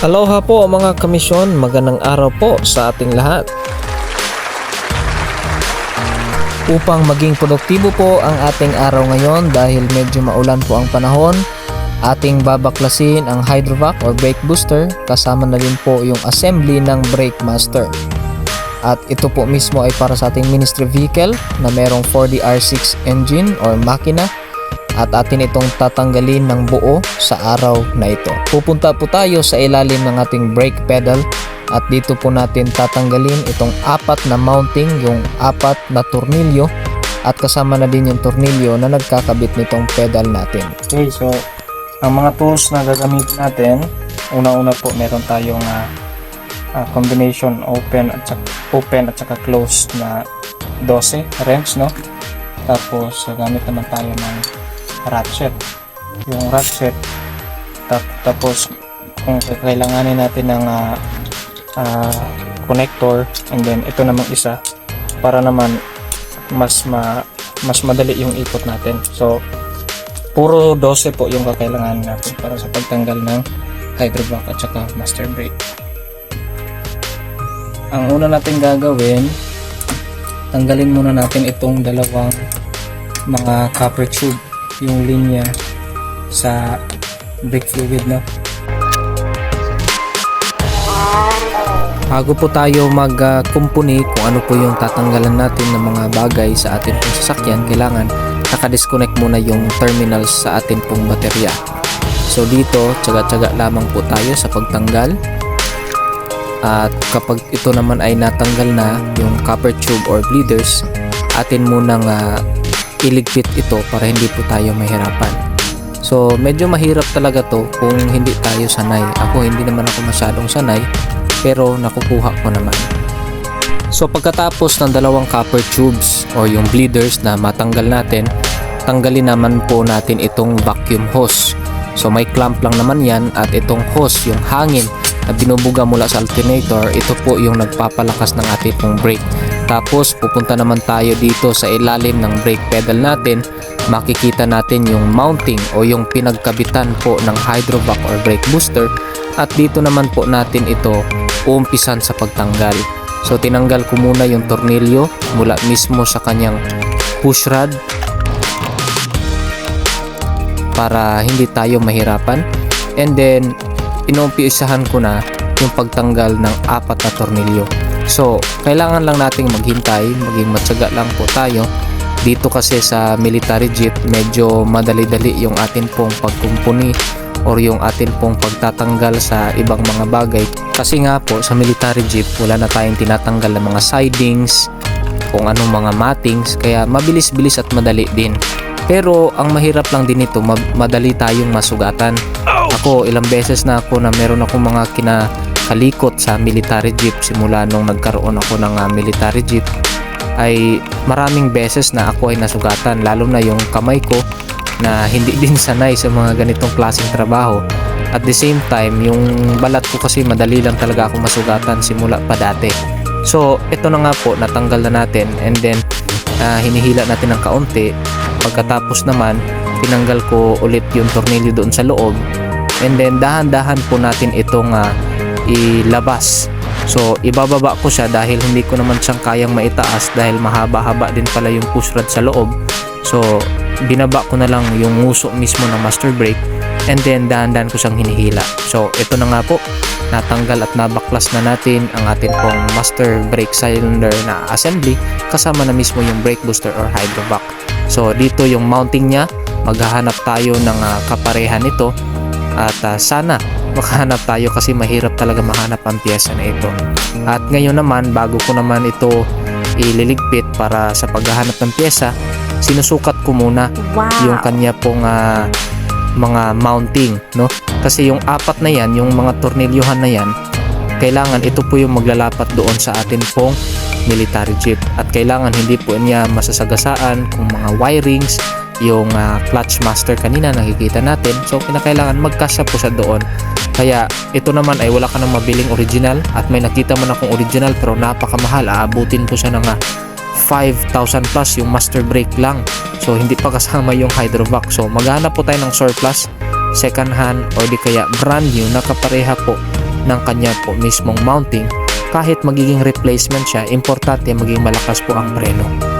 Aloha po mga kamisyon, magandang araw po sa ating lahat. Upang maging produktibo po ang ating araw ngayon dahil medyo maulan po ang panahon, ating babaklasin ang Hydrovac or brake booster, kasama na din po yung assembly ng brake master. At ito po mismo ay para sa ating ministry vehicle na merong 4DR6 engine or makina. At atin itong tatanggalin ng buo sa araw na ito. Pupunta po tayo sa ilalim ng ating brake pedal at dito po natin tatanggalin itong apat na mounting, yung apat na tornilyo at kasama na din yung tornilyo na nagkakabit nitong pedal natin. Okay, so ang mga tools na gagamitin natin, una-una po meron tayong combination open at saka close na 12 wrench, no? Tapos gamit naman tayo ng ratchet, yung ratchet, tapos kung kailanganin natin ng connector, and then ito namang isa para naman mas madali yung ikot natin. So puro 12 po yung kakailanganin natin para sa pagtanggal ng Hydrovac at saka master brake. Ang una natin gagawin, tanggalin muna natin itong dalawang mga copper tube, yung linya sa brake fluid, no? Bago po tayo mag-kumpuni kung ano po yung tatanggalan natin ng mga bagay sa atin pong sasakyan, kailangan naka-disconnect muna yung terminals sa atin pong baterya. So dito, tsaga-tsaga lamang po tayo sa pagtanggal. At kapag ito naman ay natanggal na yung copper tube or bleeders, atin munang iligpit ito para hindi po tayo mahirapan. So medyo mahirap talaga to kung hindi tayo sanay. Ako hindi naman ako masyadong sanay, pero nakukuha ko naman. So pagkatapos ng dalawang copper tubes or yung bleeders na matanggal natin, tanggalin naman po natin itong vacuum hose. So may clamp lang naman yan, at itong hose, yung hangin na binubuga mula sa alternator, ito po yung nagpapalakas ng ating pong brake. Tapos pupunta naman tayo dito sa ilalim ng brake pedal natin. Makikita natin yung mounting o yung pinagkabitan po ng Hydrovac or brake booster, at dito naman po natin ito uumpisan sa pagtanggal. So tinanggal ko muna yung tornilyo mula mismo sa kanyang push rod para hindi tayo mahirapan, and then inuumpisahan ko na yung pagtanggal ng apat na tornilyo. So kailangan lang nating maghintay, maging matyaga lang po tayo. Dito kasi sa military jeep, medyo madali-dali yung atin pong pagkumpuni or yung atin pong pagtatanggal sa ibang mga bagay. Kasi nga po sa military jeep, wala na tayong tinatanggal ng mga sidings, kung anong mga mattings, kaya mabilis-bilis at madali din. Pero ang mahirap lang din ito, madali tayong masugatan. Ako ilang beses na ako na meron akong mga kinakalikot sa military jeep simula nung nagkaroon ako ng military jeep, ay maraming beses na ako ay nasugatan, lalo na yung kamay ko na hindi din sanay sa mga ganitong klaseng trabaho. At the same time, yung balat ko kasi madali lang talaga ako masugatan simula pa dati. So ito na nga po, natanggal na natin, and then hinihila natin ng kaunti. Pagkatapos naman, tinanggal ko ulit yung tornilyo doon sa loob, and then dahan-dahan po natin itong ilabas. So ibababa ko siya dahil hindi ko naman siyang kayang maitaas dahil mahaba-haba din pala yung push rod sa loob. So binaba ko na lang yung nguso mismo ng master brake, and then dahan-dahan ko siyang hinihila. So ito na nga po, natanggal at nabaklas na natin ang atin pong master brake cylinder na assembly, kasama na mismo yung brake booster or Hydrovac. So dito yung mounting niya, maghahanap tayo ng kaparehan nito, at sana makahanap tayo kasi mahirap talaga mahanap ang pyesa na ito. At ngayon naman, bago ko naman ito ililigpit para sa paghahanap ng pyesa, sinusukat ko muna yung kanya pong mga mounting, no? Kasi yung apat na yan, yung mga tornilyohan na yan, kailangan ito po yung maglalapat doon sa atin pong military jeep, at kailangan hindi po niya masasagasaan kung mga wirings, yung clutch master kanina nakikita natin. So kinakailangan magkasya po siya doon. Kaya ito naman ay wala ka nang mabiling original, at may nakita man akong original pero napakamahal, aabutin po siya ng 5,000 plus yung master brake lang. So hindi pa kasama yung Hydrovac. So maghanap po tayo ng surplus, second hand, or di kaya brand new na kapareha po ng kanya po mismong mounting, kahit magiging replacement siya, importante maging malakas po ang preno.